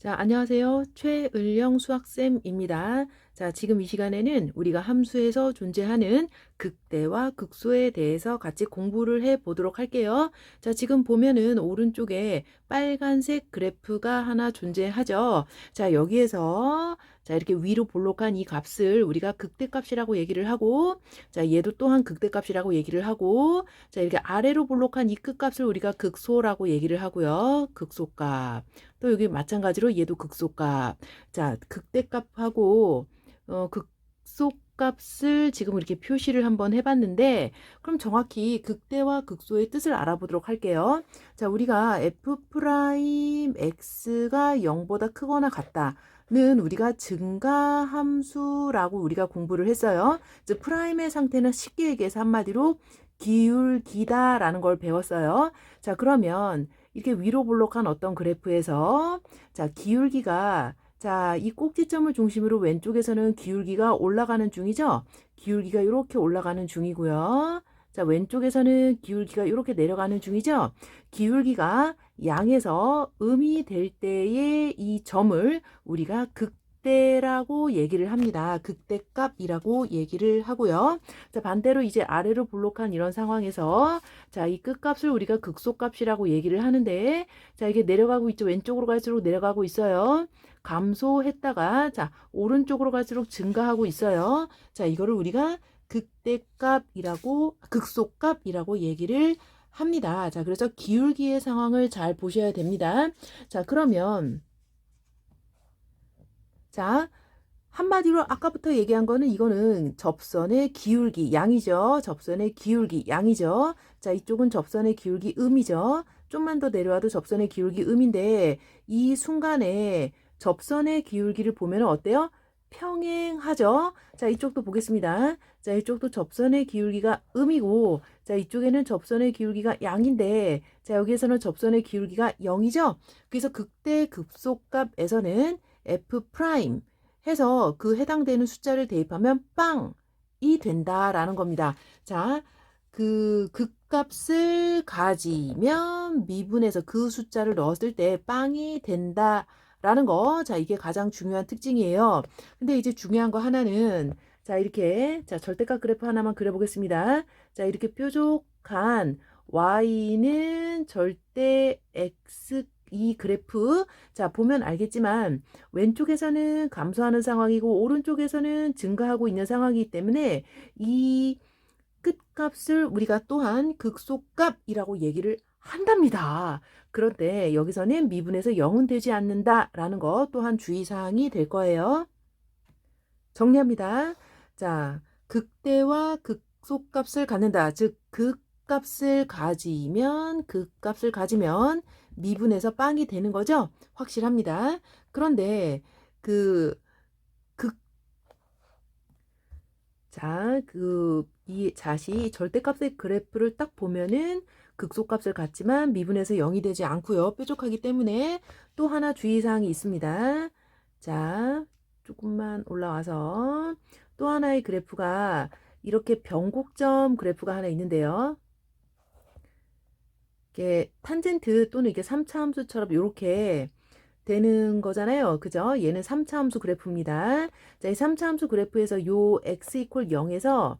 자, 안녕하세요. 최을령 수학쌤입니다. 자, 지금 이 시간에는 우리가 함수에서 존재하는 극대와 극소에 대해서 같이 공부를 해 보도록 할게요. 자, 지금 보면은 오른쪽에 빨간색 그래프가 하나 존재하죠. 자, 여기에서 자, 이렇게 위로 볼록한 이 값을 우리가 극대값이라고 얘기를 하고, 자, 얘도 또한 극대값이라고 얘기를 하고, 자, 이렇게 아래로 볼록한 이 끝값을 우리가 극소라고 얘기를 하고요. 극소값. 또 여기 마찬가지로 얘도 극소값. 자, 극대값하고 극소값을 지금 이렇게 표시를 한번 해봤는데, 그럼 정확히 극대와 극소의 뜻을 알아보도록 할게요. 자, 우리가 f 프라임 x가 0보다 크거나 같다는 우리가 증가함수라고 우리가 공부를 했어요. 즉 프라임의 상태는 쉽게 얘기해서 한마디로 기울기다라는 걸 배웠어요. 자, 그러면 이렇게 위로 볼록한 어떤 그래프에서 자, 기울기가 자, 이 꼭지점을 중심으로 왼쪽에서는 기울기가 올라가는 중이죠. 기울기가 이렇게 올라가는 중이고요. 자, 왼쪽에서는 기울기가 이렇게 내려가는 중이죠. 기울기가 양에서 음이 될 때의 이 점을 우리가 극대라고 얘기를 합니다. 극대값이라고 얘기를 하고요. 자, 반대로 이제 아래로 볼록한 이런 상황에서 자, 이 끝값을 우리가 극소값이라고 얘기를 하는데, 자, 이게 내려가고 있죠. 왼쪽으로 갈수록 내려가고 있어요. 감소했다가, 자, 오른쪽으로 갈수록 증가하고 있어요. 자, 이거를 우리가 극대값이라고, 극소값이라고 얘기를 합니다. 자, 그래서 기울기의 상황을 잘 보셔야 됩니다. 자, 그러면, 자, 한마디로 아까부터 얘기한 거는 이거는 접선의 기울기 양이죠. 접선의 기울기 양이죠. 자, 이쪽은 접선의 기울기 음이죠. 좀만 더 내려와도 접선의 기울기 음인데 이 순간에 접선의 기울기를 보면 어때요? 평행하죠. 자, 이쪽도 보겠습니다. 자, 이쪽도 접선의 기울기가 음이고 자, 이쪽에는 접선의 기울기가 양인데 자, 여기에서는 접선의 기울기가 0이죠. 그래서 극대 극소값에서는 f 프라임 해서 그 해당되는 숫자를 대입하면 빵이 된다라는 겁니다. 자, 그 극값을 가지면 미분해서 그 숫자를 넣었을 때 빵이 된다라는 거. 자, 이게 가장 중요한 특징이에요. 근데 이제 중요한 거 하나는 자, 이렇게 자, 절대값 그래프 하나만 그려보겠습니다. 자, 이렇게 뾰족한 y는 절대 x 이 그래프 자 보면 알겠지만 왼쪽에서는 감소하는 상황이고 오른쪽에서는 증가하고 있는 상황이기 때문에 이 끝값을 우리가 또한 극소값이라고 얘기를 한답니다. 그런데 여기서는 미분에서 0은 되지 않는다라는 거 또한 주의사항이 될 거예요. 정리합니다. 자, 극대와 극소값을 갖는다. 즉 극값을 가지면 미분에서 빵이 되는 거죠. 확실합니다. 그런데 그 극, 자, 이 자시 절대값의 그래프를 딱 보면은 극소값을 갖지만 미분에서 0이 되지 않고요. 뾰족하기 때문에 또 하나 주의사항이 있습니다. 자, 조금만 올라와서 또 하나의 그래프가 이렇게 변곡점 그래프가 하나 있는데요. 이게 탄젠트 또는 이게 3차 함수처럼 이렇게 되는 거잖아요. 그죠? 얘는 3차 함수 그래프입니다. 자, 이 3차 함수 그래프에서 요 x 이퀄 0에서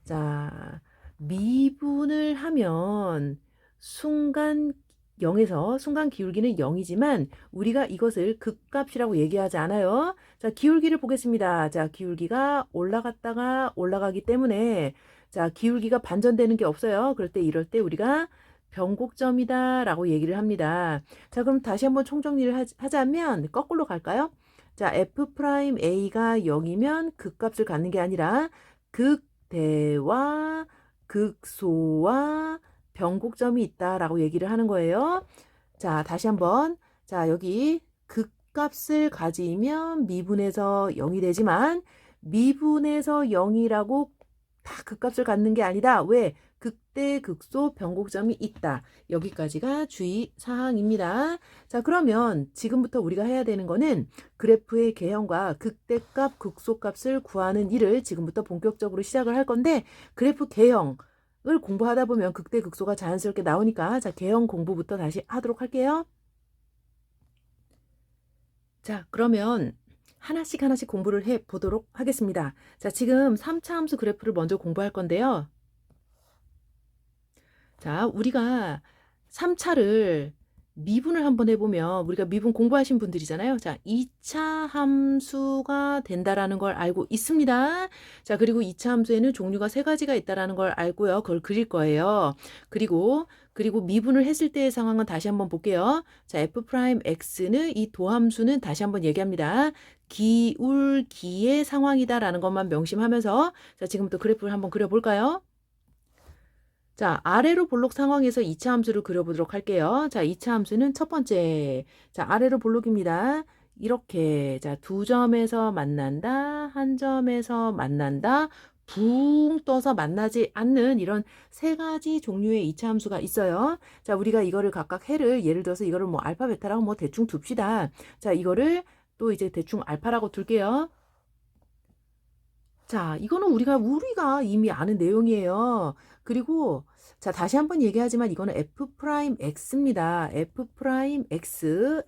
자, 미분을 하면 순간 0에서 순간 기울기는 0이지만 우리가 이것을 극값이라고 얘기하지 않아요. 자, 기울기를 보겠습니다. 자, 기울기가 올라갔다가 올라가기 때문에 자, 기울기가 반전되는 게 없어요. 그럴 때 이럴 때 우리가 변곡점이다 라고 얘기를 합니다. 자, 그럼 다시 한번 총정리를 하자면 거꾸로 갈까요? 자, f'A가 0이면 극값을 갖는 게 아니라 극대와 극소와 변곡점이 있다라고 얘기를 하는 거예요. 자, 다시 한번. 자, 여기 극값을 가지면 미분에서 0이 되지만 미분에서 0이라고 다 극값을 갖는 게 아니다. 왜? 극대, 극소, 변곡점이 있다. 여기까지가 주의 사항입니다. 자, 그러면 지금부터 우리가 해야 되는 거는 그래프의 개형과 극대값, 극소값을 구하는 일을 지금부터 본격적으로 시작을 할 건데 그래프 개형을 공부하다 보면 극대, 극소가 자연스럽게 나오니까 자, 개형 공부부터 다시 하도록 할게요. 자, 그러면 하나씩 하나씩 공부를 해 보도록 하겠습니다. 자, 지금 3차 함수 그래프를 먼저 공부할 건데요. 자, 우리가 3차를 미분을 한번 해보면 우리가 미분 공부하신 분들이잖아요. 자, 2차 함수가 된다라는 걸 알고 있습니다. 자, 그리고 2차 함수에는 종류가 3가지가 있다라는 걸 알고요. 그걸 그릴 거예요. 그리고 미분을 했을 때의 상황은 다시 한번 볼게요. 자, f'x는 이 도함수는 다시 한번 얘기합니다. 기울기의 상황이다라는 것만 명심하면서 자, 지금부터 그래프를 한번 그려볼까요? 자, 아래로 볼록 상황에서 2차 함수를 그려보도록 할게요. 자, 2차 함수는 첫 번째. 자, 아래로 볼록입니다. 이렇게. 자, 두 점에서 만난다. 한 점에서 만난다. 붕 떠서 만나지 않는 이런 3가지 종류의 2차 함수가 있어요. 자, 우리가 이거를 각각 해를 예를 들어서 이거를 뭐 알파, 베타라고 뭐 대충 둡시다. 자, 이거를 또 이제 대충 알파라고 둘게요. 자, 이거는 우리가 이미 아는 내용이에요. 그리고 자, 다시 한번 얘기하지만 이거는 f'x입니다.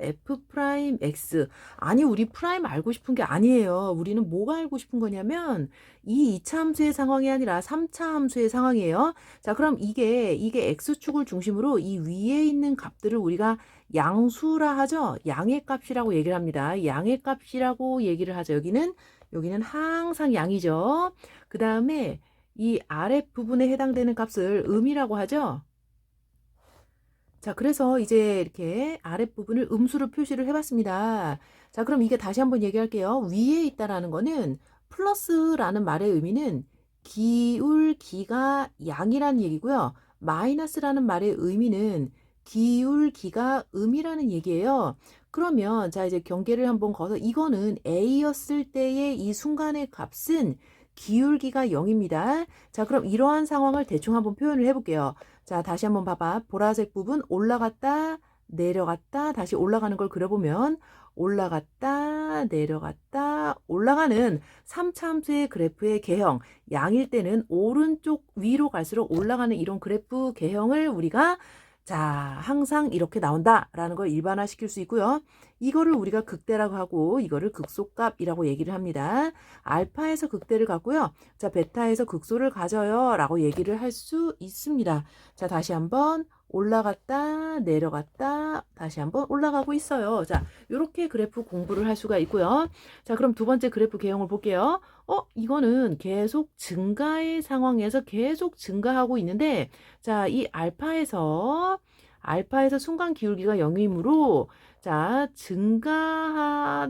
f'x. 아니, 우리 프라임 알고 싶은 게 아니에요. 우리는 뭐가 알고 싶은 거냐면 이 2차 함수의 상황이 아니라 3차 함수의 상황이에요. 자, 그럼 이게 x축을 중심으로 이 위에 있는 값들을 우리가 양수라 하죠. 양의 값이라고 얘기를 합니다. 양의 값이라고 얘기를 하죠. 여기는 항상 양이죠. 그 다음에 이 아랫부분에 해당되는 값을 음이라고 하죠. 자, 그래서 이제 이렇게 아랫부분을 음수로 표시를 해봤습니다. 자, 그럼 이게 다시 한번 얘기할게요. 위에 있다라는 거는 플러스라는 말의 의미는 기울기가 양이라는 얘기고요. 마이너스라는 말의 의미는 기울기가 음이라는 얘기예요. 그러면 자, 이제 경계를 한번 거서 이거는 A였을 때의 이 순간의 값은 기울기가 0입니다. 자, 그럼 이러한 상황을 대충 한번 표현을 해볼게요. 자, 다시 한번 봐봐. 보라색 부분 올라갔다, 내려갔다, 다시 올라가는 걸 그려보면 올라갔다, 내려갔다, 올라가는 3차 함수의 그래프의 개형. 양일 때는 오른쪽 위로 갈수록 올라가는 이런 그래프 개형을 우리가 자, 항상 이렇게 나온다라는 걸 일반화시킬 수 있고요. 이거를 우리가 극대라고 하고 이거를 극소값이라고 얘기를 합니다. 알파에서 극대를 갖고요. 자, 베타에서 극소를 가져요 라고 얘기를 할 수 있습니다. 자, 다시 한번 올라갔다 내려갔다 다시 한번 올라가고 있어요. 자, 이렇게 그래프 공부를 할 수가 있고요. 자, 그럼 두 번째 그래프 개형을 볼게요. 이거는 계속 증가의 상황에서 계속 증가하고 있는데 자, 이 알파에서 순간 기울기가 0이므로 자, 증가하다가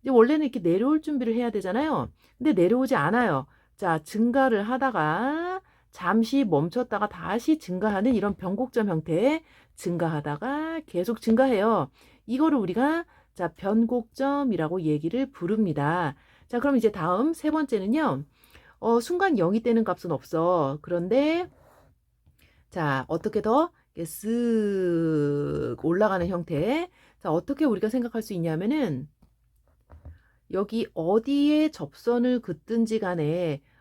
이제 원래는 이렇게 내려올 준비를 해야 되잖아요. 근데 내려오지 않아요. 자, 증가를 하다가 잠시 멈췄다가 다시 증가하는 이런 변곡점 형태 증가하다가 계속 증가해요. 이거를 우리가 자, 변곡점이라고 얘기를 부릅니다. 자, 그럼 이제 다음 세 번째는요. 순간 0이 되는 값은 없어. 그런데 자, 어떻게 더 쓱 올라가는 형태. 자, 어떻게 우리가 생각할 수 있냐면은 여기 어디에 접선을 긋든지 간에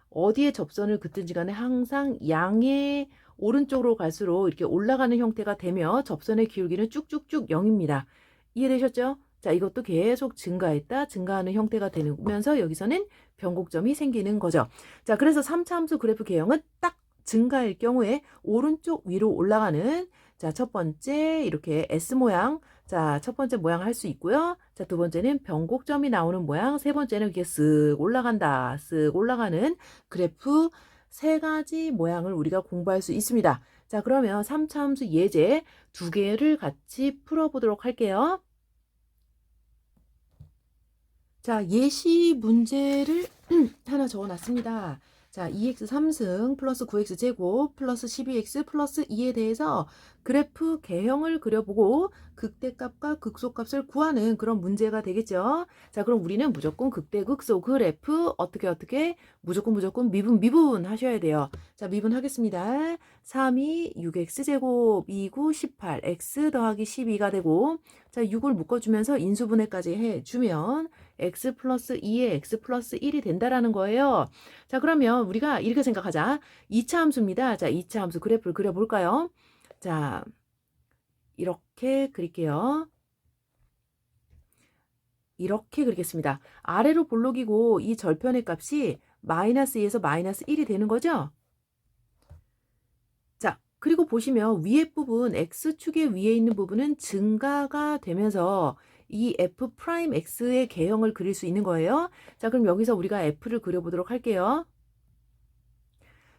항상 양의 오른쪽으로 갈수록 이렇게 올라가는 형태가 되며 접선의 기울기는 쭉쭉쭉 0입니다. 이해되셨죠? 자, 이것도 계속 증가하는 형태가 되면서 여기서는 변곡점이 생기는 거죠. 자, 그래서 3차 함수 그래프 개형은 딱 증가일 경우에 오른쪽 위로 올라가는 자, 첫 번째 이렇게 S 모양 자, 첫 번째 모양 할 수 있고요. 자, 두 번째는 변곡점이 나오는 모양, 세 번째는 이렇게 쓱 올라간다. 쓱 올라가는 그래프 3가지 모양을 우리가 공부할 수 있습니다. 자, 그러면 3차 함수 예제 2개를 같이 풀어보도록 할게요. 자, 예시 문제를 하나 적어놨습니다. 자, 2x 3승 플러스 9x 제곱 플러스 12x 플러스 2에 대해서 그래프 개형을 그려보고 극대값과 극소값을 구하는 그런 문제가 되겠죠. 자, 그럼 우리는 무조건 극대 극소 그래프 어떻게 무조건 미분 하셔야 돼요. 자, 미분 하겠습니다. 3이 6x 제곱 2구 18 x 더하기 12가 되고 자, 6을 묶어주면서 인수분해까지 해주면 x 플러스 2에 x 플러스 1이 된다라는 거예요. 자, 그러면 우리가 이렇게 생각하자. 2차 함수입니다. 자, 2차 함수 그래프를 그려볼까요? 자, 이렇게 그릴게요. 이렇게 그리겠습니다. 아래로 볼록이고 이 절편의 값이 마이너스 2에서 마이너스 1이 되는 거죠? 자, 그리고 보시면 위에 부분, x축의 위에 있는 부분은 증가가 되면서 이 f 프라임 x의 개형을 그릴 수 있는 거예요. 자, 그럼 여기서 우리가 f를 그려보도록 할게요.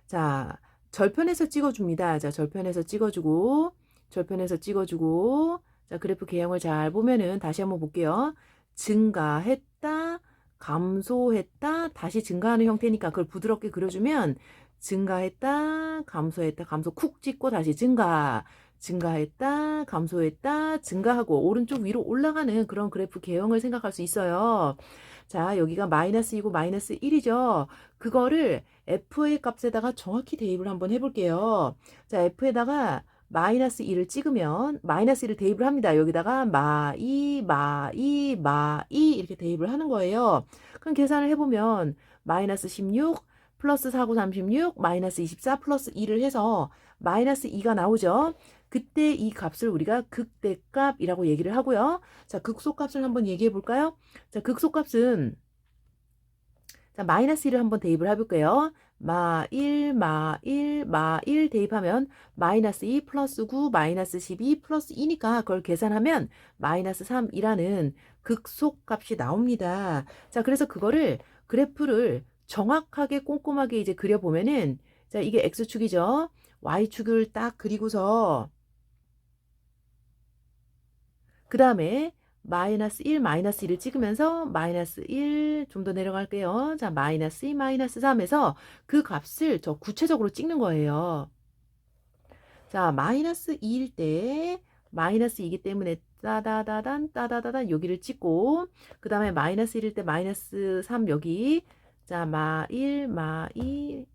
자, 절편에서 찍어줍니다. 자, 절편에서 찍어주고, 절편에서 찍어주고, 자, 그래프 개형을 잘 보면은 다시 한번 볼게요. 증가했다, 감소했다, 다시 증가하는 형태니까 그걸 부드럽게 그려주면 증가했다, 감소했다, 감소 쿡 찍고 다시 증가, 증가했다, 감소했다, 증가하고 오른쪽 위로 올라가는 그런 그래프 개형을 생각할 수 있어요. 자, 여기가 마이너스이고 마이너스 1이죠. 그거를 f의 값에다가 정확히 대입을 한번 해볼게요. 자, f에다가 마이너스 2를 찍으면 마이너스 1을 대입을 합니다. 여기다가 마2, 마2, 마2 이렇게 대입을 하는 거예요. 그럼 계산을 해보면 마이너스 16 플러스 4, 9, 36 마이너스 24 플러스 2를 해서 마이너스 2가 나오죠. 그때 이 값을 우리가 극대값이라고 얘기를 하고요. 자, 극소값을 한번 얘기해 볼까요? 자, 극소값은 자, 마이너스 1을 한번 대입을 해볼게요. 마 1, 마 1, 마 1 대입하면 마이너스 2 플러스 9 마이너스 12 플러스 2니까 그걸 계산하면 마이너스 3이라는 극소값이 나옵니다. 자, 그래서 그거를 그래프를 정확하게 꼼꼼하게 이제 그려보면은 자, 이게 x축이죠. y축을 딱 그리고서 그 다음에 마이너스 1, 마이너스 1을 찍으면서 마이너스 1, 좀 더 내려갈게요. 자, 마이너스 2, 마이너스 3에서 그 값을 저 구체적으로 찍는 거예요. 자, 마이너스 2일 때 마이너스 2이기 때문에 따다다단 따다다단 여기를 찍고 그 다음에 마이너스 1일 때 마이너스 3 여기 자, 마 1, 마 2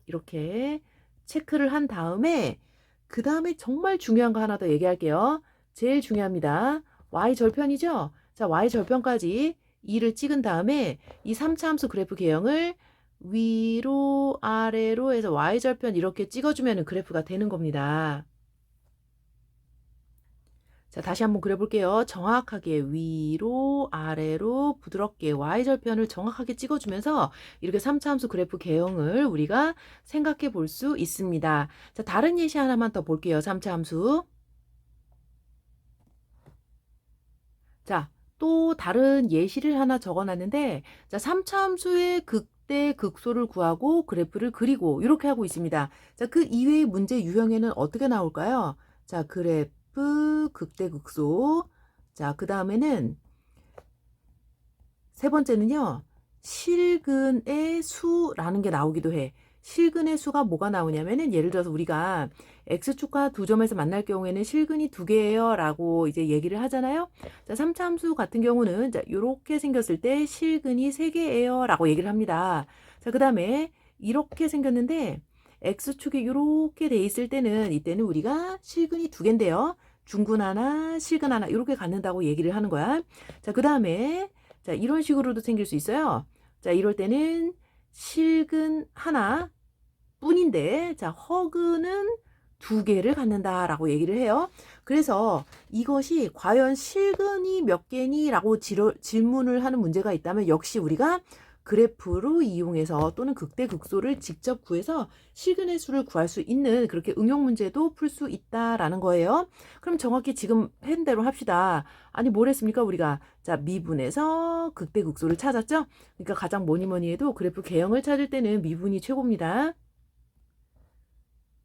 이렇게 체크를 한 다음에 그 다음에 정말 중요한 거 하나 더 얘기할게요. 제일 중요합니다. y절편이죠? 자, y절편까지 2를 찍은 다음에 이 3차 함수 그래프 개형을 위로 아래로 해서 y절편 이렇게 찍어주면 그래프가 되는 겁니다. 자, 다시 한번 그려볼게요. 정확하게 위로 아래로 부드럽게 y절편을 정확하게 찍어주면서 이렇게 3차 함수 그래프 개형을 우리가 생각해 볼 수 있습니다. 자, 다른 예시 하나만 더 볼게요. 3차 함수. 자, 또 다른 예시를 하나 적어놨는데 자, 3차 함수의 극대 극소를 구하고 그래프를 그리고 이렇게 하고 있습니다. 자, 그 이외의 문제 유형에는 어떻게 나올까요? 자, 그래프 극대 극소. 자, 그 다음에는 세 번째는요. 실근의 수라는 게 나오기도 해. 실근의 수가 뭐가 나오냐면은 예를 들어서 우리가 x축과 두 점에서 만날 경우에는 실근이 두 개예요 라고 이제 얘기를 하잖아요. 자, 3차 함수 같은 경우는 자, 요렇게 생겼을 때 실근이 세 개예요 라고 얘기를 합니다. 자, 그 다음에 이렇게 생겼는데 x축이 요렇게 돼 있을 때는 이때는 우리가 실근이 두 개인데요. 중근 하나, 실근 하나 이렇게 갖는다고 얘기를 하는 거야. 자, 그 다음에 자, 이런 식으로도 생길 수 있어요. 자, 이럴 때는 실근 하나 뿐인데, 자, 허근은 두 개를 갖는다 라고 얘기를 해요. 그래서 이것이 과연 실근이 몇 개니? 라고 질문을 하는 문제가 있다면 역시 우리가 그래프로 이용해서 또는 극대극소를 직접 구해서 실근의 수를 구할 수 있는 그렇게 응용 문제도 풀 수 있다라는 거예요. 그럼 정확히 지금 한 대로 합시다. 아니 뭘 했습니까 우리가? 자, 미분에서 극대극소를 찾았죠? 그러니까 가장 뭐니 해도 그래프 개형을 찾을 때는 미분이 최고입니다.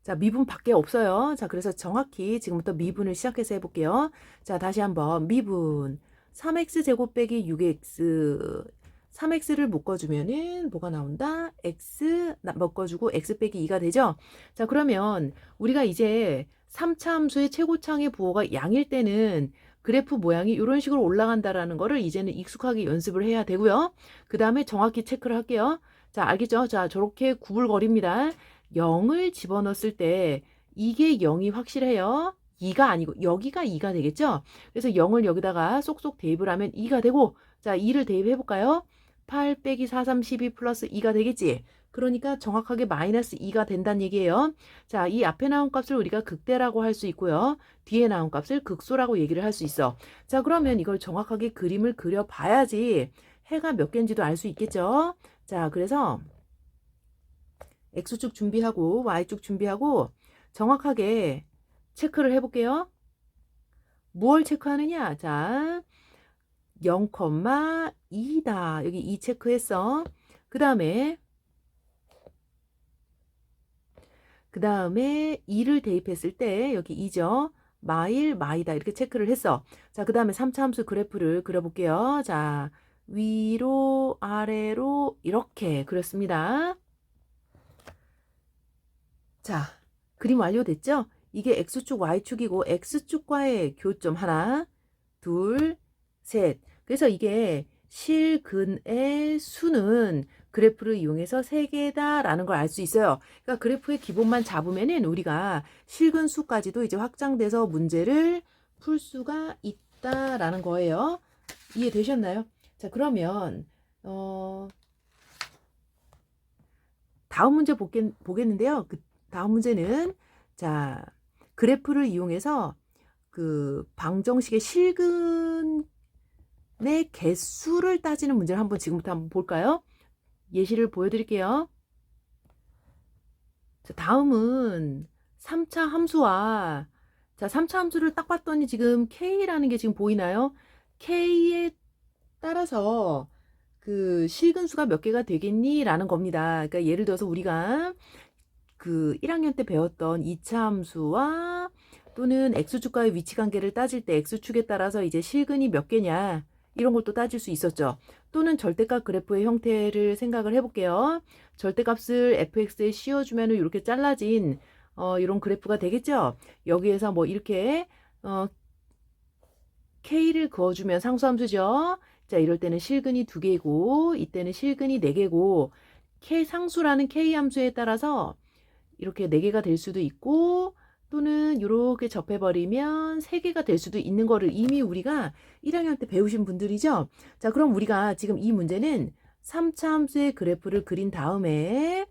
자, 미분밖에 없어요. 자, 그래서 정확히 지금부터 미분을 시작해서 해볼게요. 자, 다시 한번 미분 3x제곱 빼기 6x 3x를 묶어주면은 뭐가 나온다? x 묶어주고 x 빼기 2가 되죠? 자, 그러면 우리가 이제 3차 함수의 최고창의 부호가 양일 때는 그래프 모양이 이런 식으로 올라간다라는 거를 이제는 익숙하게 연습을 해야 되고요. 그 다음에 정확히 체크를 할게요. 자, 알겠죠? 자, 저렇게 구불거립니다. 0을 집어넣었을 때 이게 0이 확실해요. 2가 아니고 여기가 2가 되겠죠? 그래서 0을 여기다가 쏙쏙 대입을 하면 2가 되고 자, 2를 대입해 볼까요? 18 빼기 4, 3, 12 플러스 2가 되겠지. 그러니까 정확하게 마이너스 2가 된다는 얘기예요. 자, 이 앞에 나온 값을 우리가 극대라고 할 수 있고요. 뒤에 나온 값을 극소라고 얘기를 할 수 있어. 자, 그러면 이걸 정확하게 그림을 그려봐야지 해가 몇 개인지도 알 수 있겠죠. 자, 그래서 X축 준비하고 Y축 준비하고 정확하게 체크를 해볼게요. 무엇을 체크하느냐? 자, 0,2다. 여기 2 체크했어. 그 다음에 2를 대입했을 때 여기 2죠. 마일, 마이다. 이렇게 체크를 했어. 자, 그 다음에 3차 함수 그래프를 그려볼게요. 자, 위로, 아래로 이렇게 그렸습니다. 자, 그림 완료됐죠? 이게 X축, Y축이고 X축과의 교점 하나, 둘, 셋. 그래서 이게 실근의 수는 그래프를 이용해서 3개다라는 걸 알 수 있어요. 그러니까 그래프의 기본만 잡으면은 우리가 실근 수까지도 이제 확장돼서 문제를 풀 수가 있다라는 거예요. 이해되셨나요? 자, 그러면 다음 문제 보겠는데요. 그 다음 문제는 자, 그래프를 이용해서 그 방정식의 실근의 개수를 따지는 문제를 지금부터 한번 볼까요? 예시를 보여드릴게요. 자, 다음은 3차 함수와 자, 3차 함수를 딱 봤더니 지금 K라는 게 지금 보이나요? K에 따라서 그 실근수가 몇 개가 되겠니? 라는 겁니다. 그러니까 예를 들어서 우리가 그 1학년 때 배웠던 2차 함수와 또는 X축과의 위치 관계를 따질 때 X축에 따라서 이제 실근이 몇 개냐 이런 걸 또 따질 수 있었죠. 또는 절대값 그래프의 형태를 생각을 해볼게요. 절대값을 fx에 씌워주면 이렇게 잘라진 이런 그래프가 되겠죠. 여기에서 뭐 이렇게 k를 그어주면 상수함수죠. 자, 이럴 때는 실근이 2개고 이때는 실근이 4개고 k 상수라는 k 함수에 따라서 이렇게 4개가 될 수도 있고 또는 이렇게 접해버리면 3개가 될 수도 있는 거를 이미 우리가 1학년 때 배우신 분들이죠. 자, 그럼 우리가 지금 이 문제는 3차 함수의 그래프를 그린 다음에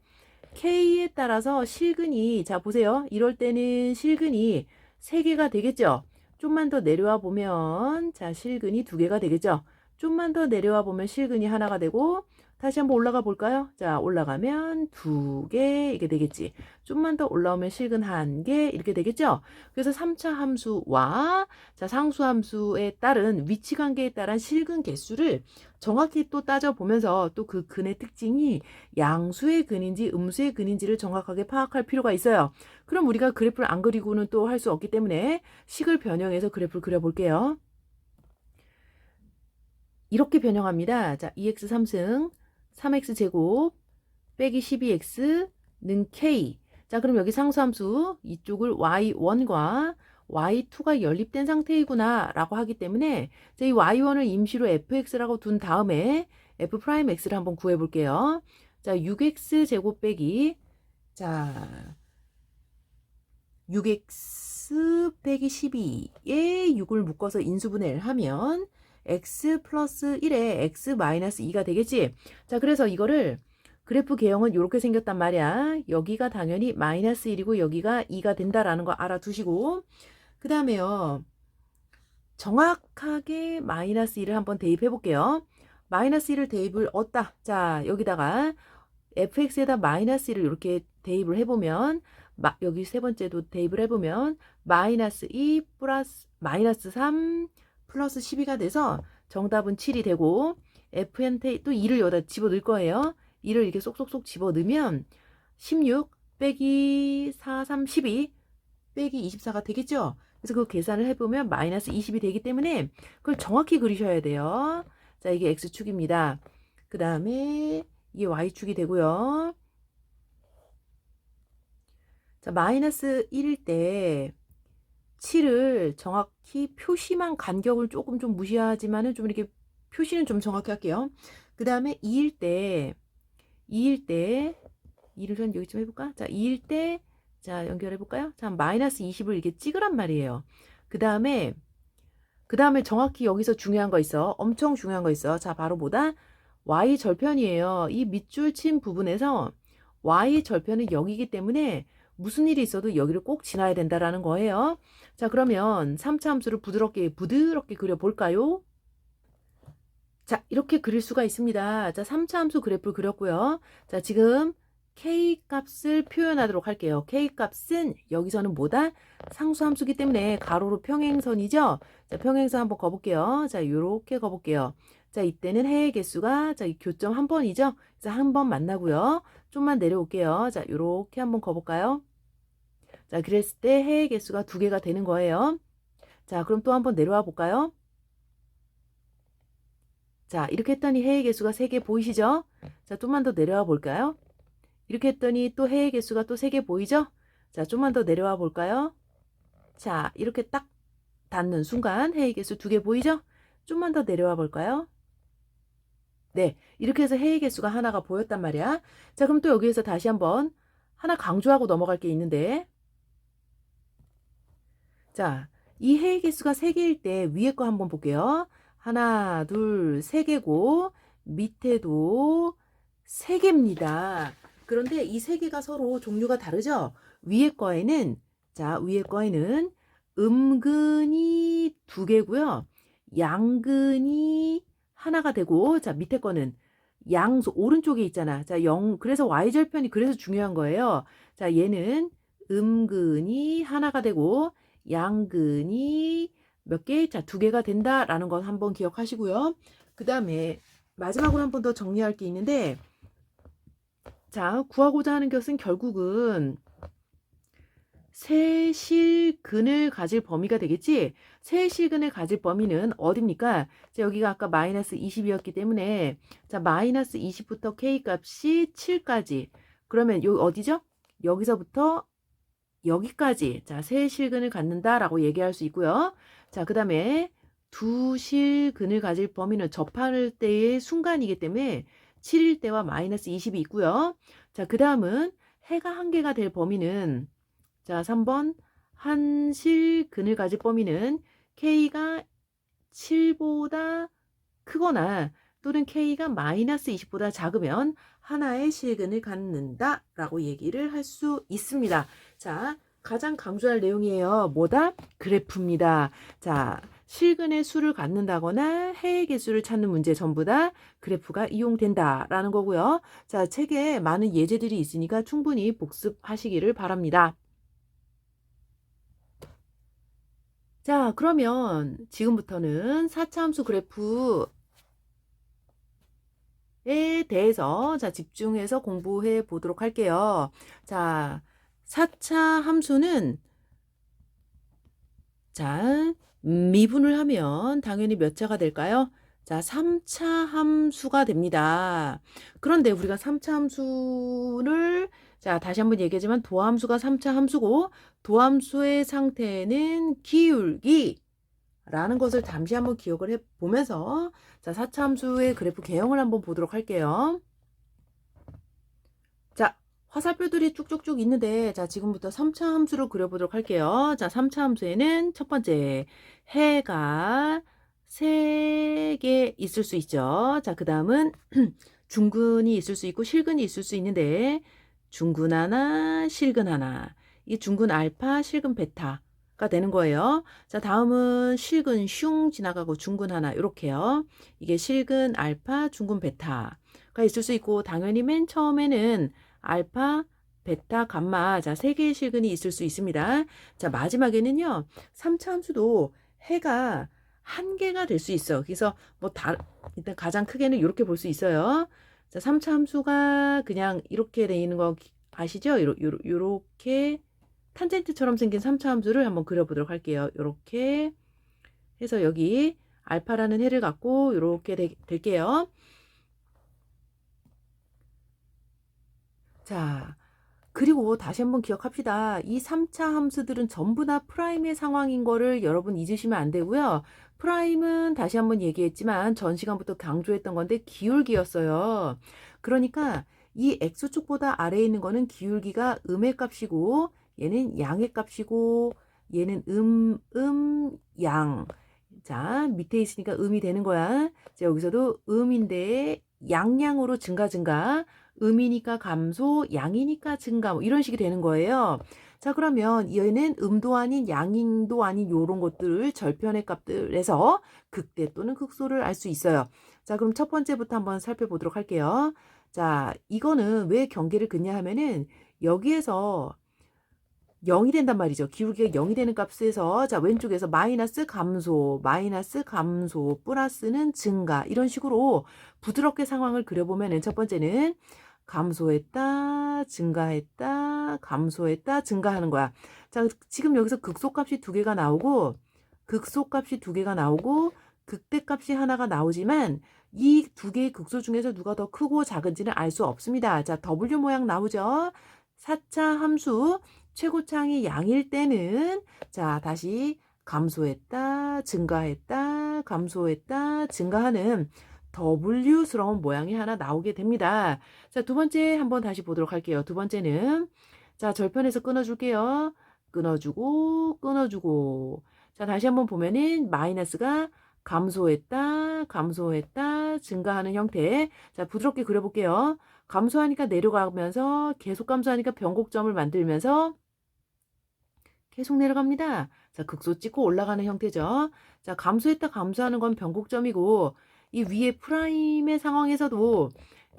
K에 따라서 실근이 자 보세요. 이럴 때는 실근이 3개가 되겠죠. 좀만 더 내려와 보면 자 실근이 2개가 되겠죠. 좀만 더 내려와 보면 실근이 하나가 되고 다시 한번 올라가 볼까요? 자, 올라가면 2개 이게 되겠지. 좀만 더 올라오면 실근 1개 이렇게 되겠죠? 그래서 3차 함수와 자, 상수 함수에 따른 위치 관계에 따른 실근 개수를 정확히 또 따져보면서 또 그 근의 특징이 양수의 근인지 음수의 근인지를 정확하게 파악할 필요가 있어요. 그럼 우리가 그래프를 안 그리고는 또 할 수 없기 때문에 식을 변형해서 그래프를 그려볼게요. 이렇게 변형합니다. 자, 2x 3승 3x제곱 빼기 12x는 k. 자, 그럼 여기 상수함수 이쪽을 y1과 y2가 연립된 상태이구나 라고 하기 때문에 이 y1을 임시로 fx라고 둔 다음에 f'x를 한번 구해 볼게요. 자, 6x제곱 빼기 자 6x 빼기 12에 6을 묶어서 인수분해를 하면 x 플러스 1에 x 마이너스 2가 되겠지. 자, 그래서 이거를 그래프 개형은 이렇게 생겼단 말이야. 여기가 당연히 마이너스 1이고 여기가 2가 된다라는 거 알아두시고 그 다음에요. 정확하게 마이너스 1을 한번 대입해 볼게요. 마이너스 1을 대입을 얻다. 자, 여기다가 fx에다 마이너스 1을 이렇게 대입을 해보면 여기 세 번째도 대입을 해보면 마이너스 2 플러스 마이너스 3 플러스 12가 돼서 정답은 7이 되고 f한테 또 2를 여기다 집어넣을 거예요. 2를 이렇게 쏙쏙쏙 집어넣으면 16 빼기 4, 3, 12 빼기 24가 되겠죠. 그래서 그 계산을 해보면 마이너스 20이 되기 때문에 그걸 정확히 그리셔야 돼요. 자, 이게 x축입니다. 그 다음에 이게 y축이 되고요. 자, 마이너스 1일 때 7을 정확히 표시만 간격을 조금 좀 무시하지만은 좀 이렇게 표시는 좀 정확히 할게요. 그 다음에 2일 때 2를 좀 여기 좀 해볼까? 자, 2일 때 자, 연결해 볼까요? 자, 마이너스 20을 이렇게 찍으란 말이에요. 그 다음에 정확히 여기서 중요한 거 있어. 엄청 중요한 거 있어. 자, 바로 뭐다? y 절편이에요. 이 밑줄 친 부분에서 y 절편은 여기이기 때문에 무슨 일이 있어도 여기를 꼭 지나야 된다라는 거예요. 자, 그러면 3차 함수를 부드럽게 그려볼까요? 자, 이렇게 그릴 수가 있습니다. 자, 3차 함수 그래프를 그렸고요. 자, 지금 k 값을 표현하도록 할게요. k 값은 여기서는 뭐다? 상수함수기 때문에 가로로 평행선이죠. 자, 평행선 한번 거볼게요. 자, 요렇게 거볼게요. 자, 이때는 해의 개수가 자, 이 교점 한 번이죠. 그래서 한 번 만나고요. 좀만 내려올게요. 자, 요렇게 한번 거볼까요? 자, 그랬을 때 해의 개수가 두 개가 되는 거예요. 자, 그럼 또 한번 내려와 볼까요? 자, 이렇게 했더니 해의 개수가 3개 보이시죠? 자, 좀만 더 내려와 볼까요? 이렇게 했더니 또 해의 개수가 또 3개 보이죠? 자, 좀만 더 내려와 볼까요? 자, 이렇게 딱 닿는 순간 해의 개수 2개 보이죠? 좀만 더 내려와 볼까요? 네, 이렇게 해서 해의 개수가 하나가 보였단 말이야. 자, 그럼 또 여기에서 다시 한번 하나 강조하고 넘어갈 게 있는데, 자, 이 해의 개수가 3개일 때 위에 거 한번 볼게요. 하나, 둘, 3개고 밑에도 3개입니다. 그런데 이 3개가 서로 종류가 다르죠? 위에 거에는 위에 거에는 음근이 2개고요. 양근이 하나가 되고 자, 밑에 거는 오른쪽에 있잖아. 자, 그래서 y절편이 그래서 중요한 거예요. 자, 얘는 음근이 하나가 되고 양근이 몇 개? 자, 2개가 된다라는 건 한번 기억하시고요. 그 다음에 마지막으로 한 번 더 정리할 게 있는데, 자, 구하고자 하는 것은 결국은 세실근을 가질 범위가 되겠지? 세실근을 가질 범위는 어딥니까? 자, 여기가 아까 마이너스 20이었기 때문에 자, 마이너스 20부터 k 값이 7까지. 그러면 여기 어디죠? 여기서부터 여기까지 자, 세 실근을 갖는다라고 얘기할 수 있고요. 자, 그 다음에 두 실근을 가질 범위는 접할 때의 순간이기 때문에 7일 때와 마이너스 20이 있고요. 자, 그 다음은 해가 한 개가 될 범위는 자, 3번 한 실근을 가질 범위는 K가 7보다 크거나 또는 K가 마이너스 20보다 작으면 하나의 실근을 갖는다 라고 얘기를 할 수 있습니다. 자, 가장 강조할 내용이에요. 뭐다? 그래프입니다. 자, 실근의 수를 갖는다거나 해의 개수를 찾는 문제 전부 다 그래프가 이용된다라는 거고요. 자, 책에 많은 예제들이 있으니까 충분히 복습하시기를 바랍니다. 자, 그러면 지금부터는 4차 함수 그래프에 대해서 자, 집중해서 공부해 보도록 할게요. 자, 4차 함수는 자, 미분을 하면 당연히 몇 차가 될까요? 자, 3차 함수가 됩니다. 그런데 우리가 3차 함수를 자, 다시 한번 얘기하지만 도함수가 3차 함수고 도함수의 상태는 기울기 라는 것을 잠시 한번 기억을 해 보면서 자, 4차 함수의 그래프 개형을 한번 보도록 할게요. 자, 화살표들이 쭉쭉쭉 있는데 자, 지금부터 3차 함수를 그려보도록 할게요. 자, 3차 함수에는 첫 번째 해가 3개 있을 수 있죠. 자, 그 다음은 중근이 있을 수 있고 실근이 있을 수 있는데 중근 하나, 실근 하나. 이 중근 알파, 실근 베타가 되는 거예요. 자, 다음은 실근 슝 지나가고 중근 하나 이렇게요. 이게 실근 알파, 중근 베타가 있을 수 있고 당연히 맨 처음에는 알파, 베타, 감마 자, 3개의 실근이 있을 수 있습니다. 자, 마지막에는요. 3차 함수도 해가 한 개가 될 수 있어. 그래서 일단 가장 크게는 이렇게 볼 수 있어요. 자, 3차 함수가 그냥 이렇게 돼 있는 거 아시죠? 요렇게 탄젠트처럼 생긴 3차 함수를 한번 그려보도록 할게요. 이렇게 해서 여기 알파라는 해를 갖고 이렇게 될게요. 자, 그리고 다시 한번 기억합시다. 이 3차 함수들은 전부 다 프라임의 상황인 거를 여러분 잊으시면 안 되고요. 프라임은 다시 한번 얘기했지만 전 시간부터 강조했던 건데 기울기였어요. 그러니까 이 x축보다 아래에 있는 거는 기울기가 음의 값이고 얘는 양의 값이고 얘는 양. 자, 밑에 있으니까 음이 되는 거야. 자, 여기서도 음인데 양양으로 증가. 음이니까 감소, 양이니까 증가. 뭐 이런 식이 되는 거예요. 자, 그러면 얘는 음도 아닌 양도 아닌 요런 것들을 절편의 값들에서 극대 또는 극소를 알 수 있어요. 자, 그럼 첫 번째부터 한번 살펴보도록 할게요. 자, 이거는 왜 경계를 긋냐 하면은 여기에서 0이 된단 말이죠. 기울기가 0이 되는 값에서 자, 왼쪽에서 마이너스 감소, 플러스는 증가. 이런 식으로 부드럽게 상황을 그려보면은 첫 번째는 감소했다, 증가했다, 감소했다, 증가하는 거야. 자, 지금 여기서 극소값이 두 개가 나오고 극대값이 하나가 나오지만 이 두 개의 극소 중에서 누가 더 크고 작은지는 알 수 없습니다. 자, W 모양 나오죠? 4차 함수 최고차항이 양일 때는 자, 다시 감소했다, 증가하는 W스러운 모양이 하나 나오게 됩니다. 자, 두 번째 한번 다시 보도록 할게요. 두 번째는 자, 절편에서 끊어줄게요. 끊어주고. 자, 다시 한번 보면은 마이너스가 감소했다, 증가하는 형태. 자, 부드럽게 그려볼게요. 감소하니까 내려가면서 계속 감소하니까 변곡점을 만들면서 계속 내려갑니다. 자, 극소 찍고 올라가는 형태죠. 자, 감소하는 건 변곡점이고 이 위에 프라임의 상황에서도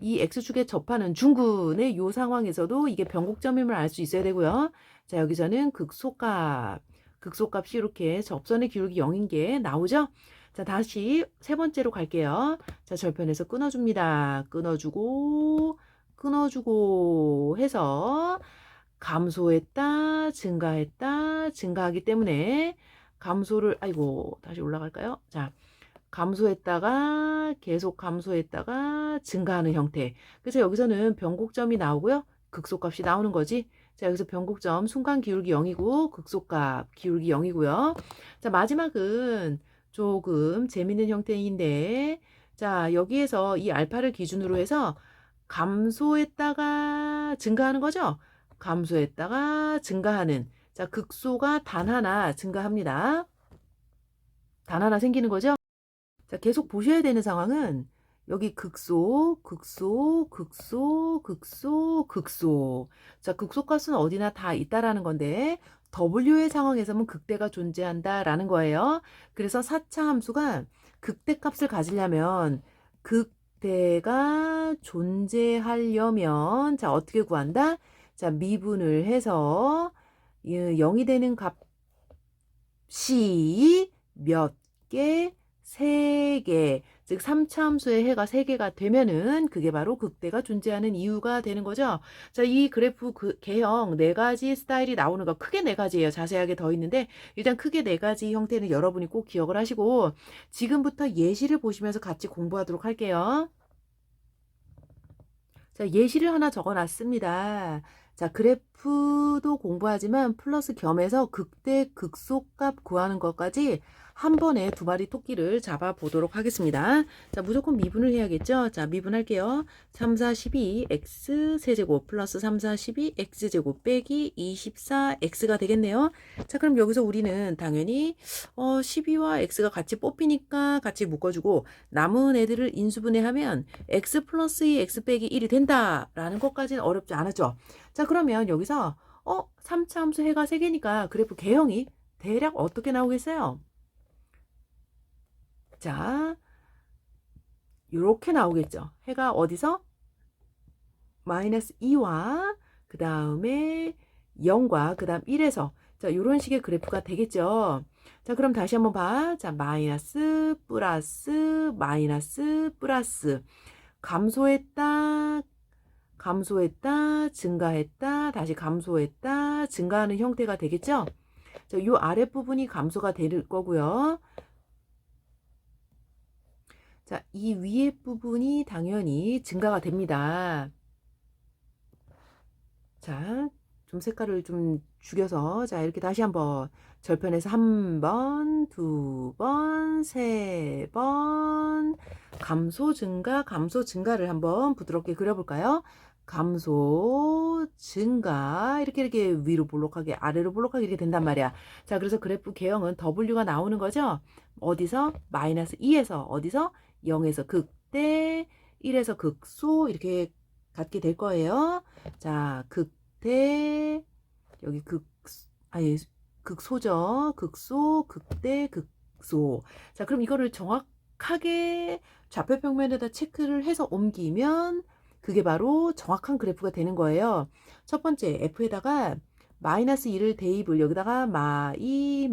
이 x축에 접하는 중근의 요 상황에서도 이게 변곡점임을 알 수 있어야 되고요. 자, 여기서는 극소값이 이렇게 접선의 기울기 0인 게 나오죠. 자, 다시 세 번째로 갈게요. 자, 절편에서 끊어줍니다. 끊어주고 해서 감소했다, 증가하기 때문에 다시 올라갈까요? 자, 계속 감소했다가 증가하는 형태. 그래서 여기서는 변곡점이 나오고요. 극소값이 나오는 거지. 자, 여기서 변곡점 순간 기울기 0이고 극소값 기울기 0이고요. 자, 마지막은 조금 재밌는 형태인데 자, 여기에서 이 알파를 기준으로 해서 감소했다가 증가하는 거죠. 감소했다가 증가하는 자, 극소가 단 하나 증가합니다. 단 하나 생기는 거죠. 자, 계속 보셔야 되는 상황은 여기 극소. 자, 극소값은 어디나 다 있다라는 건데 W의 상황에서는 극대가 존재한다라는 거예요. 그래서 4차 함수가 극대값을 가지려면 극대가 존재하려면 자, 어떻게 구한다? 자, 미분을 해서 0이 되는 값이 몇 개? 3개. 즉 3차 함수의 해가 3개가 되면은 그게 바로 극대가 존재하는 이유가 되는 거죠. 자, 이 그래프 개형 4가지 스타일이 나오는 거 크게 4가지예요. 자세하게 더 있는데 일단 크게 4가지 형태는 여러분이 꼭 기억을 하시고 지금부터 예시를 보시면서 같이 공부하도록 할게요. 자, 예시를 하나 적어놨습니다. 자, 그래프도 공부하지만 플러스 겸해서 극대 극소값 구하는 것까지 한 번에 두 마리 토끼를 잡아 보도록 하겠습니다. 자, 무조건 미분을 해야겠죠? 자, 미분할게요. 3, 4, 12 x 세제곱 플러스 3, 4, 12 x제곱 빼기 24x가 되겠네요. 자, 그럼 여기서 우리는 당연히 12와 x가 같이 뽑히니까 같이 묶어주고 남은 애들을 인수분해하면 x 플러스 2 x 빼기 1이 된다라는 것까지는 어렵지 않았죠. 자, 그러면 여기서 3차 함수 해가 3개니까 그래프 개형이 대략 어떻게 나오겠어요? 자, 이렇게 나오겠죠. 해가 어디서? 마이너스 2와 그 다음에 0과 그 다음 1에서 자, 이런 식의 그래프가 되겠죠. 자, 그럼 다시 한번 봐. 자, 마이너스 플러스 감소했다, 증가했다, 다시 감소했다, 증가하는 형태가 되겠죠. 자, 이 아랫부분이 감소가 될 거고요. 자, 이 위에 부분이 당연히 증가가 됩니다. 자, 좀 색깔을 좀 죽여서 자, 이렇게 다시 한번 절편에서 한 번, 두 번, 세 번 감소 증가를 한번 부드럽게 그려볼까요? 감소 증가 이렇게 위로 볼록하게 아래로 볼록하게 이렇게 된단 말이야. 자, 그래서 그래프 개형은 W가 나오는 거죠. 어디서? 마이너스 2에서 어디서? 0에서 극대 1에서 극소 이렇게 갖게 될 거예요. 자, 극대 여기 아니 극소죠. 극소, 극대, 극소. 자, 그럼 이거를 정확하게 좌표 평면에다 체크를 해서 옮기면 그게 바로 정확한 그래프가 되는 거예요. 첫 번째 F에다가 마이너스 2를 대입을 여기다가 마이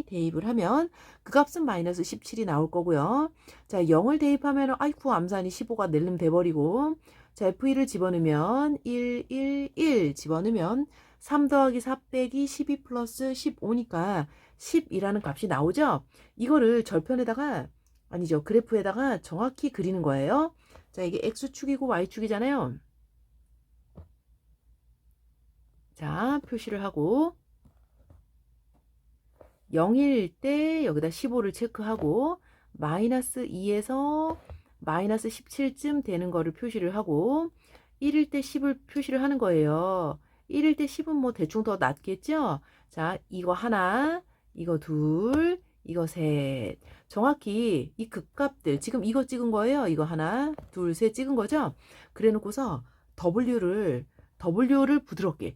대입을 하면 그 값은 마이너스 17이 나올 거고요. 자, 0을 대입하면 아이쿠 암산이 15가 낼름 돼버리고 자, F2를 집어넣으면 1 집어넣으면 3 더하기 4 빼기 12 플러스 15니까 10이라는 값이 나오죠. 이거를 절편에다가 아니죠. 그래프에다가 정확히 그리는 거예요. 자, 이게 X축이고 Y축이잖아요. 자, 표시를 하고 0일 때 여기다 15를 체크하고 마이너스 2에서 마이너스 17쯤 되는 거를 표시를 하고 1일 때 10을 표시를 하는 거예요. 1일 때 10은 뭐 대충 더 낫겠죠? 자, 이거 하나, 이거 둘, 이거 셋. 정확히 이 극값들, 지금 이거 찍은 거예요. 이거 하나, 둘, 셋 찍은 거죠? 그래 놓고서 W를 부드럽게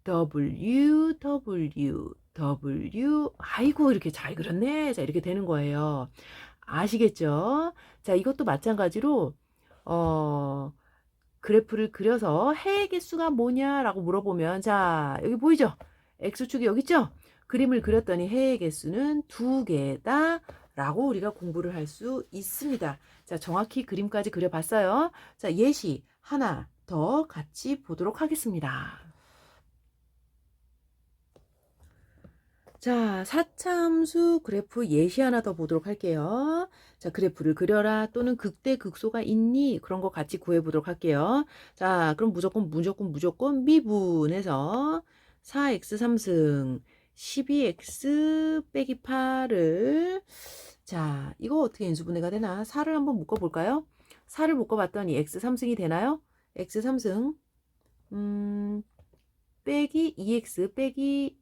W. 아이고, 이렇게 잘 그렸네. 자, 이렇게 되는 거예요. 아시겠죠? 자, 이것도 마찬가지로, 그래프를 그려서 해의 개수가 뭐냐라고 물어보면, 자, 여기 보이죠? X축이 여기 있죠? 그림을 그렸더니 해의 개수는 2개다. 라고 우리가 공부를 할 수 있습니다. 자, 정확히 그림까지 그려봤어요. 자, 예시 하나 더 같이 보도록 하겠습니다. 자, 사차함수 그래프 예시 하나 더 보도록 할게요. 자, 그래프를 그려라 또는 극대 극소가 있니? 그런 거 같이 구해보도록 할게요. 자, 그럼 무조건 미분해서 4x 3승 12x 빼기 8을 자, 이거 어떻게 인수분해가 되나? 4를 한번 묶어볼까요? 4를 묶어봤더니 x 3승이 되나요? x 3승 빼기 2x 빼기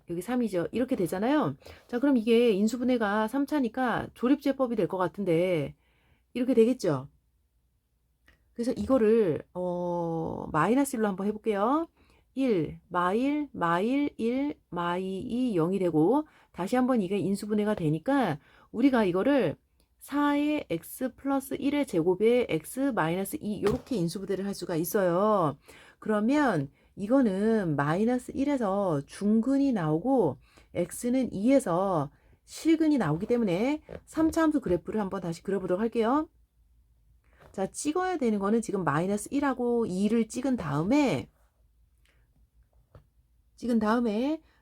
여기 3이죠. 이렇게 되잖아요. 자, 그럼 이게 인수분해가 3차니까 조립제법이 될 것 같은데 이렇게 되겠죠. 그래서 이거를 마이너스 1로 한번 해볼게요. 1, 마일, 1, 마이 2, 0이 되고 다시 한번 이게 인수분해가 되니까 우리가 이거를 4의 x 플러스 1의 제곱에 x 마이너스 2 이렇게 인수분해를 할 수가 있어요. 그러면 이거는 마이너스 1에서 중근이 나오고 x는 2에서 실근이 나오기 때문에 3차 함수 그래프를 한번 다시 그려보도록 할게요. 자, 찍어야 되는 거는 지금 마이너스 1하고 2를 찍은 다음에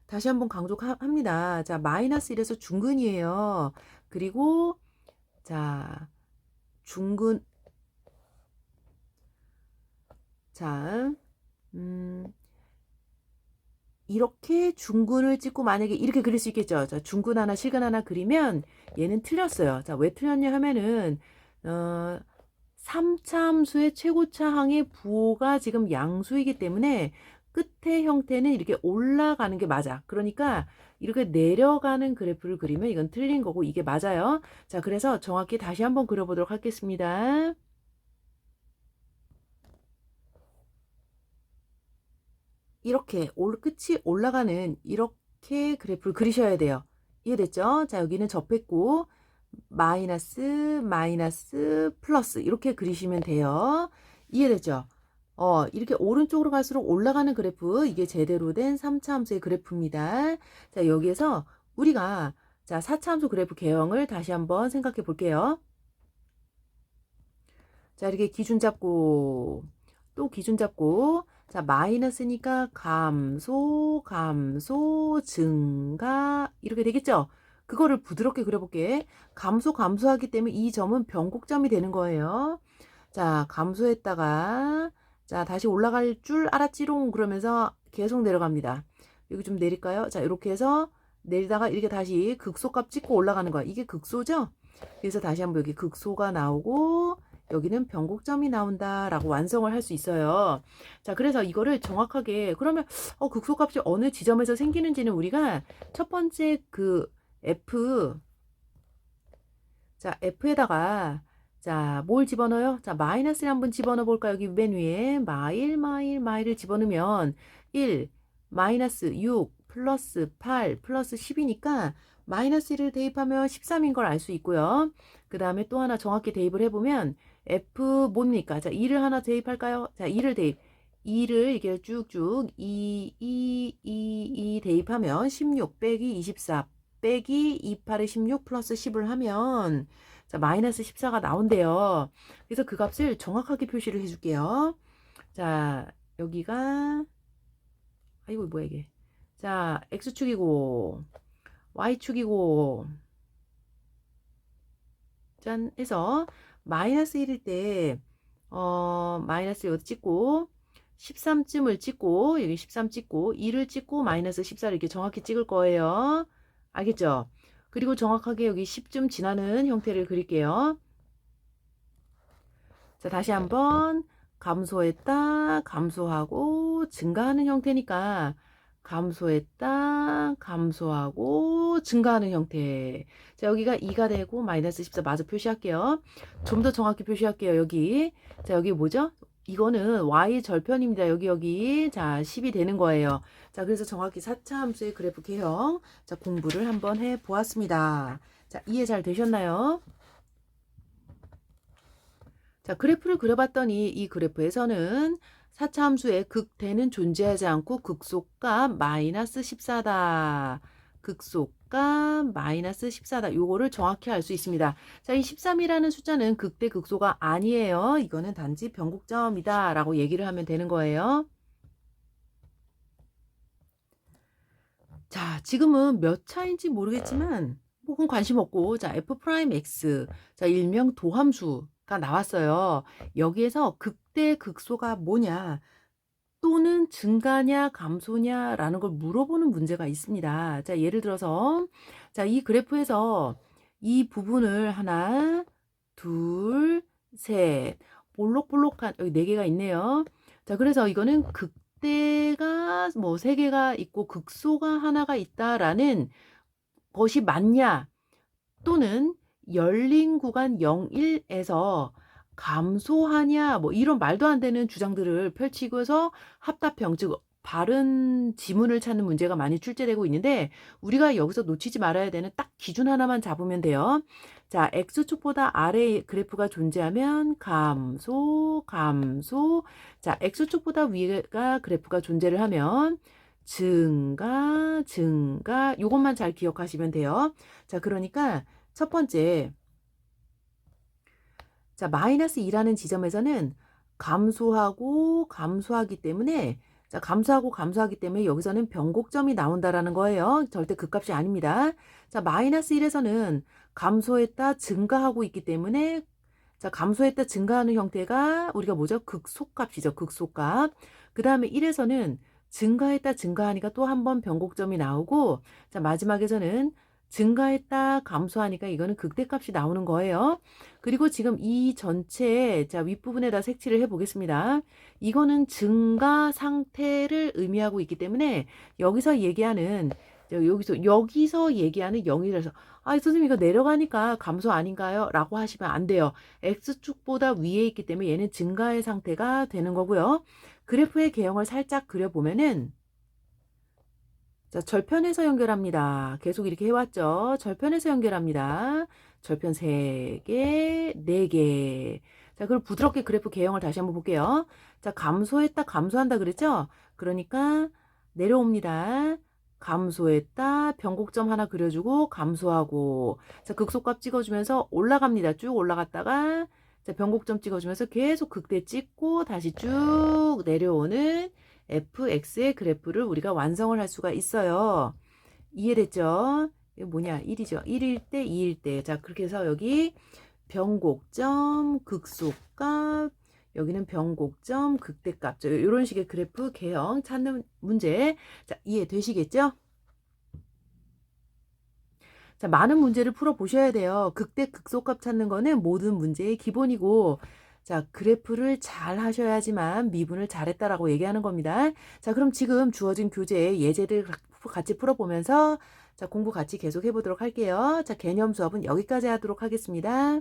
다시 한번 강조합니다. 자, 마이너스 1에서 중근이에요. 그리고 자, 중근 자, 이렇게 중근을 찍고 만약에 이렇게 그릴 수 있겠죠. 자, 중근 하나, 실근 하나 그리면 얘는 틀렸어요. 자, 왜 틀렸냐 하면은 3차 함수의 최고차항의 부호가 지금 양수이기 때문에 끝의 형태는 이렇게 올라가는 게 맞아. 그러니까 이렇게 내려가는 그래프를 그리면 이건 틀린 거고 이게 맞아요. 자, 그래서 정확히 다시 한번 그려보도록 하겠습니다. 이렇게 끝이 올라가는 이렇게 그래프를 그리셔야 돼요. 이해됐죠? 자, 여기는 접했고 마이너스 플러스 이렇게 그리시면 돼요. 이해됐죠? 이렇게 오른쪽으로 갈수록 올라가는 그래프 이게 제대로 된 3차 함수의 그래프입니다. 자, 여기에서 우리가 자 4차 함수 그래프 개형을 다시 한번 생각해 볼게요. 자, 이렇게 기준 잡고 또 기준 잡고 자, 마이너스니까 감소 증가 이렇게 되겠죠? 그거를 부드럽게 그려볼게. 감소하기 때문에 이 점은 변곡점이 되는 거예요. 자, 감소했다가 자, 다시 올라갈 줄 알았지롱 그러면서 계속 내려갑니다. 여기 좀 내릴까요? 자, 이렇게 해서 내리다가 이렇게 다시 극소값 찍고 올라가는 거야. 이게 극소죠? 그래서 다시 한번 여기 극소가 나오고 여기는 변곡점이 나온다라고 완성을 할 수 있어요. 자, 그래서 이거를 정확하게 그러면 극소값이 어느 지점에서 생기는지는 우리가 첫 번째 그 F에다가 자, 뭘 집어넣어요? 자, 마이너스를 한번 집어넣어 볼까요? 여기 맨 위에 마일을 집어넣으면 1, 마이너스 6, 플러스 8, 플러스 10이니까 마이너스 1을 대입하면 13인 걸 알 수 있고요. 그 다음에 또 하나 정확히 대입을 해보면 F 뭡니까? 자, 2를 하나 대입할까요? 자, 2를 대입. 2를 이렇게 쭉쭉 2 대입하면 16 빼기 24 빼기 28에 16 플러스 10을 하면 자, 마이너스 14가 나온대요. 그래서 그 값을 정확하게 표시를 해줄게요. 자, 여기가, 아이고, 뭐야, 이게. 자, X축이고, Y축이고, 짠, 해서, 마이너스 1일 때, 마이너스 여기 찍고, 13쯤을 찍고, 여기 13 찍고, 2를 찍고, 마이너스 14를 이렇게 정확히 찍을 거예요. 알겠죠? 그리고 정확하게 여기 10쯤 지나는 형태를 그릴게요. 자, 다시 한번 감소했다, 감소하고 증가하는 형태니까 감소했다, 감소하고 증가하는 형태. 자, 여기가 2가 되고 마이너스 14 마저 표시할게요. 좀 더 정확히 표시할게요. 여기. 자, 여기 뭐죠? 이거는 y 절편입니다. 여기. 자, 10이 되는 거예요. 자, 그래서 정확히 4차 함수의 그래프 개형. 자, 공부를 한번 해 보았습니다. 자, 이해 잘 되셨나요? 자, 그래프를 그려봤더니 이 그래프에서는 4차 함수의 극대는 존재하지 않고 극소값 마이너스 14다. 극소값 마이너스 14다. 요거를 정확히 알 수 있습니다. 자, 이 13이라는 숫자는 극대 극소가 아니에요. 이거는 단지 변곡점이다 라고 얘기를 하면 되는 거예요. 자, 지금은 몇 차인지 모르겠지만 혹은 관심 없고 자, F'X 자, 일명 도함수가 나왔어요. 여기에서 극대 극소가 뭐냐 또는 증가냐 감소냐라는 걸 물어보는 문제가 있습니다. 자, 예를 들어서 자, 이 그래프에서 이 부분을 하나, 둘, 셋 볼록볼록한 여기 네 개가 있네요. 자, 그래서 이거는 극대가 뭐 세 개가 있고 극소가 하나가 있다라는 것이 맞냐 또는 열린 구간 0, 1에서 감소하냐 뭐 이런 말도 안 되는 주장들을 펼치고서 합답형 즉 바른 지문을 찾는 문제가 많이 출제되고 있는데 우리가 여기서 놓치지 말아야 되는 딱 기준 하나만 잡으면 돼요. 자, X축보다 아래 그래프가 존재하면 감소, 감소. 자, X축보다 위가 그래프가 존재를 하면 증가, 증가. 요것만 잘 기억하시면 돼요. 자, 그러니까 첫 번째, 자, 마이너스 2라는 지점에서는 감소하고 감소하기 때문에 자, 감소하고 감소하기 때문에 여기서는 변곡점이 나온다라는 거예요. 절대 극값이 아닙니다. 자, 마이너스 1에서는 감소했다 증가하고 있기 때문에 자, 감소했다 증가하는 형태가 우리가 뭐죠? 극소값이죠. 극소값. 그 다음에 1에서는 증가했다 증가하니까 또 한 번 변곡점이 나오고 자, 마지막에서는 증가했다 감소하니까 이거는 극대값이 나오는 거예요. 그리고 지금 이 전체 자, 윗부분에다 색칠을 해 보겠습니다. 이거는 증가 상태를 의미하고 있기 때문에 여기서 얘기하는 여기서 얘기하는 0이라서 아, 선생님 이거 내려가니까 감소 아닌가요? 라고 하시면 안 돼요. X축보다 위에 있기 때문에 얘는 증가의 상태가 되는 거고요. 그래프의 개형을 살짝 그려보면은 자, 절편에서 연결합니다. 계속 이렇게 해왔죠. 절편에서 연결합니다. 절편 3개, 4개. 자, 그럼 부드럽게 그래프 개형을 다시 한번 볼게요. 자, 감소했다, 감소한다 그랬죠? 그러니까 내려옵니다. 감소했다, 변곡점 하나 그려주고 감소하고 자, 극소값 찍어주면서 올라갑니다. 쭉 올라갔다가 자, 변곡점 찍어주면서 계속 극대 찍고 다시 쭉 내려오는 fx의 그래프를 우리가 완성을 할 수가 있어요. 이해됐죠? 이게 뭐냐? 1이죠. 1일 때, 2일 때. 자, 그렇게 해서 여기 변곡점, 극소값, 여기는 변곡점, 극대값. 이런 식의 그래프 개형 찾는 문제. 자, 이해되시겠죠? 자, 많은 문제를 풀어 보셔야 돼요. 극대, 극소값 찾는 거는 모든 문제의 기본이고, 자, 그래프를 잘 하셔야지만 미분을 잘했다라고 얘기하는 겁니다. 자, 그럼 지금 주어진 교재 예제들 같이 풀어보면서 자, 공부 같이 계속 해보도록 할게요. 자, 개념 수업은 여기까지 하도록 하겠습니다.